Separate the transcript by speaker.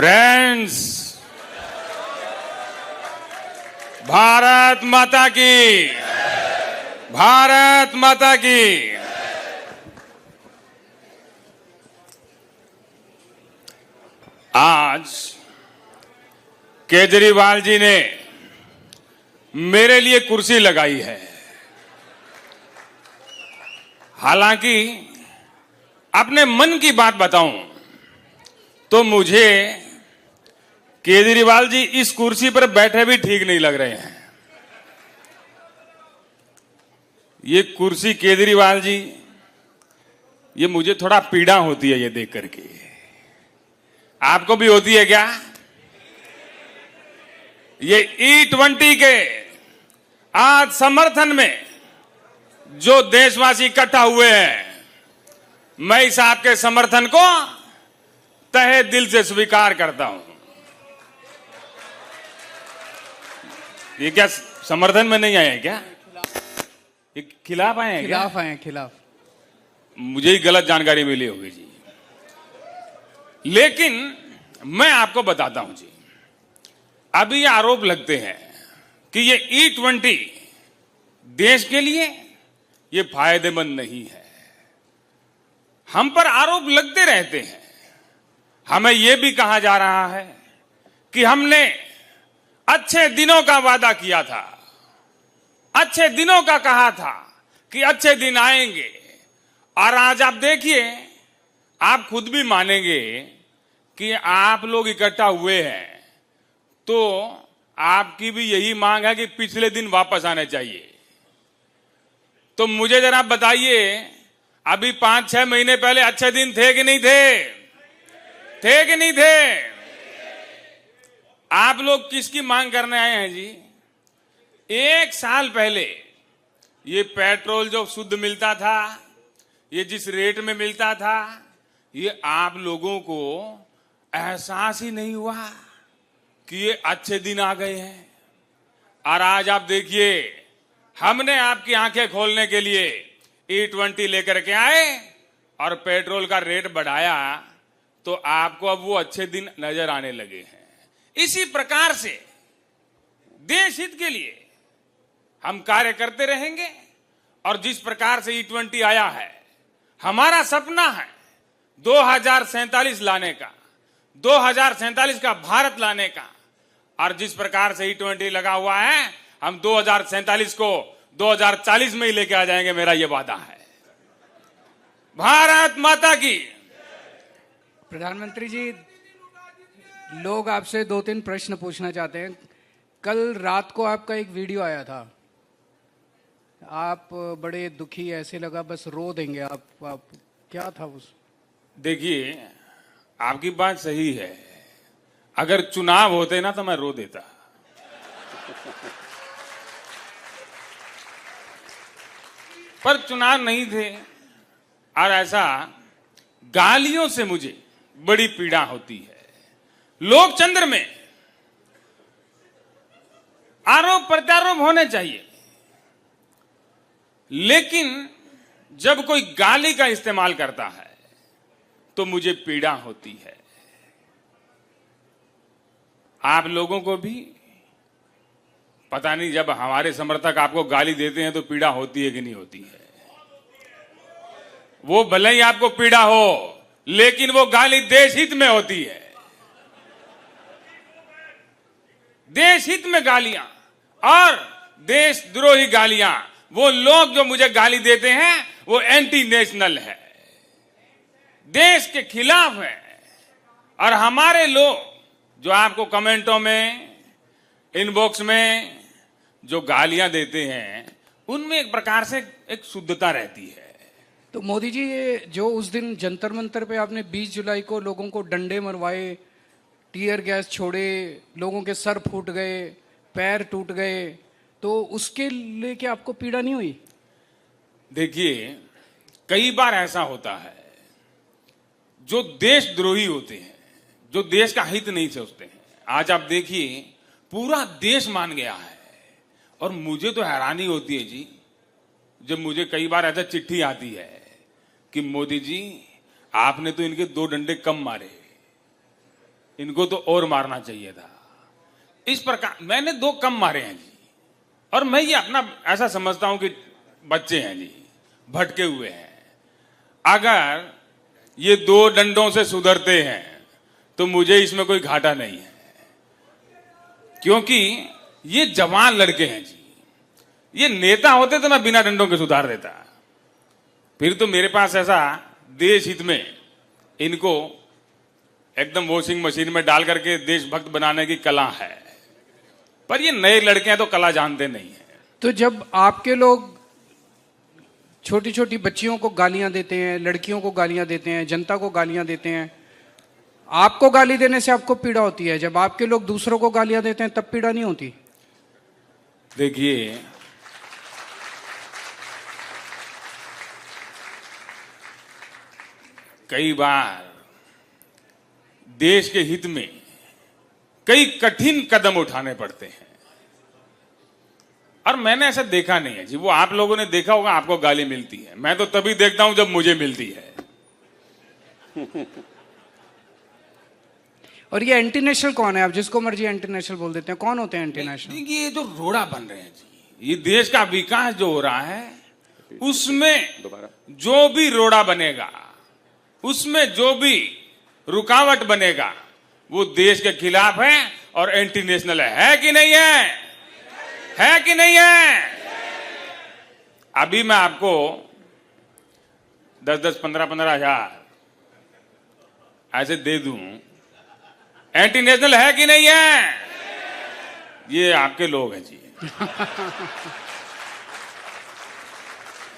Speaker 1: Friends, Bharat माता की, भारत माता की। आज केजरीवाल जी ने मेरे लिए कुर्सी लगाई है। हालांकि अपने मन की बात बताऊं तो मुझे केजरीवाल जी इस कुर्सी पर बैठे भी ठीक नहीं लग रहे हैं। ये कुर्सी केजरीवाल जी, ये मुझे थोड़ा पीड़ा होती है ये देख करके। आपको भी होती है क्या? ये E20 के आज समर्थन में जो देशवासी इकट्ठा हुए हैं, मैं इस आपके समर्थन को तहे दिल से स्वीकार करता हूं। ये क्या समर्थन में नहीं आए हैं क्या? ये खिलाफ आए हैं?
Speaker 2: खिलाफ आए हैं, खिलाफ।
Speaker 1: मुझे ही गलत जानकारी मिली होगी जी। लेकिन मैं आपको बताता हूं जी, अभी ये आरोप लगते हैं कि ये E20 देश के लिए ये फायदेमंद नहीं है। हम पर आरोप लगते रहते हैं। हमें यह भी कहा जा रहा है कि हमने अच्छे दिनों का वादा किया था, अच्छे दिनों का कहा था कि अच्छे दिन आएंगे। और आज आप देखिए, आप खुद भी मानेंगे कि आप लोग इकट्ठा हुए हैं तो आपकी भी यही मांग है कि पिछले दिन वापस आने चाहिए। तो मुझे जरा बताइए, अभी 5-6 महीने पहले अच्छे दिन थे कि नहीं थे? थे कि नहीं थे? आप लोग किसकी मांग करने आए हैं जी? 1 साल पहले ये पेट्रोल जो शुद्ध मिलता था, ये जिस रेट में मिलता था, ये आप लोगों को एहसास ही नहीं हुआ कि ये अच्छे दिन आ गए हैं। और आज आप देखिए, हमने आपकी आंखें खोलने के लिए E20 लेकर के आए और पेट्रोल का रेट बढ़ाया, तो आपको अब वो अच्छे दिन नजर आने लगे हैं। इसी प्रकार से देश हित के लिए हम कार्य करते रहेंगे। और जिस प्रकार से E20 आया है, हमारा सपना है 2047 लाने का, 2047 का भारत लाने का। और जिस प्रकार से E20 लगा हुआ है, हम 2047 को 2040 में ही लेके आ जाएंगे, मेरा यह वादा है। भारत माता की।
Speaker 2: प्रधानमंत्री जी, लोग आपसे 2-3 प्रश्न पूछना चाहते हैं। कल रात को आपका एक वीडियो आया था, आप बड़े दुखी, ऐसे लगा बस रो देंगे आप क्या था उस?
Speaker 1: देखिए, आपकी बात सही है। अगर चुनाव होते ना तो मैं रो देता। पर चुनाव नहीं थे। और ऐसा गालियों से मुझे बड़ी पीड़ा होती है। लोकतंत्र में आरोप प्रत्यारोप होने चाहिए, लेकिन जब कोई गाली का इस्तेमाल करता है तो मुझे पीड़ा होती है। आप लोगों को भी पता नहीं, जब हमारे समर्थक आपको गाली देते हैं तो पीड़ा होती है कि नहीं होती है? वो भले ही आपको पीड़ा हो, लेकिन वो गाली देश हित में होती है। देश हित में गालियां और देशद्रोही गालियां, वो लोग जो मुझे गाली देते हैं वो एंटी नेशनल है, देश के खिलाफ है। और हमारे लोग जो आपको कमेंटों में, इनबॉक्स में जो गालियां देते हैं, उनमें एक प्रकार से एक शुद्धता रहती है।
Speaker 2: तो मोदी जी, ये जो उस दिन जंतर मंतर पे आपने 20 जुलाई को लोगों को डंडे मरवाए, टीयर गैस छोड़े, लोगों के सर फूट गए, पैर टूट गए, तो उसके लेके आपको पीड़ा नहीं हुई?
Speaker 1: देखिए, कई बार ऐसा होता है, जो देशद्रोही होते हैं, जो देश का हित नहीं सोचते हैं। आज आप देखिए, पूरा देश मान गया है। और मुझे तो हैरानी होती है जी, जब मुझे कई बार ऐसा चिट्ठी आती है कि मोदी जी, आपने तो इनके 2 डंडे कम मारे। इनको तो और मारना चाहिए था। इस प्रकार मैंने 2 कम मारे हैं जी। और मैं ये अपना ऐसा समझता हूं कि बच्चे हैं जी, भटके हुए हैं। अगर ये 2 डंडों से सुधरते हैं तो मुझे इसमें कोई घाटा नहीं है, क्योंकि ये जवान लड़के हैं जी। ये नेता होते तो मैं बिना डंडों के सुधार देता। फिर तो मेरे पास ऐसा देश हित में इनको एकदम वॉशिंग मशीन में डाल करके देशभक्त बनाने की कला है। पर ये नए लड़के हैं तो कला जानते नहीं है।
Speaker 2: तो जब आपके लोग छोटी छोटी बच्चियों को गालियां देते हैं, लड़कियों को गालियां देते हैं, जनता को गालियां देते हैं, आपको गाली देने से आपको पीड़ा होती है, जब आपके लोग दूसरों को गालियां देते हैं तब पीड़ा नहीं होती?
Speaker 1: देखिए, कई बार देश के हित में कई कठिन कदम उठाने पड़ते हैं, और मैंने ऐसा देखा नहीं है जी। वो आप लोगों ने देखा होगा, आपको गाली मिलती है, मैं तो तभी देखता हूं जब मुझे मिलती है।
Speaker 2: और ये एंटी नेशनल कौन है? आप जिसको मर्जी एंटी नेशनल बोल देते हैं, कौन होते हैं एंटी नेशनल?
Speaker 1: ये जो रोड़ा बन रहे हैं जी, ये देश का विकास जो हो रहा है उसमें जो भी रोड़ा बनेगा, उसमें जो भी रुकावट बनेगा, वो देश के खिलाफ है और एंटी नेशनल है कि नहीं है? है कि नहीं है? अभी मैं आपको 10-10, 15-15 हजार ऐसे दे दूं, एंटी नेशनल है कि नहीं है? ये आपके लोग हैं जी।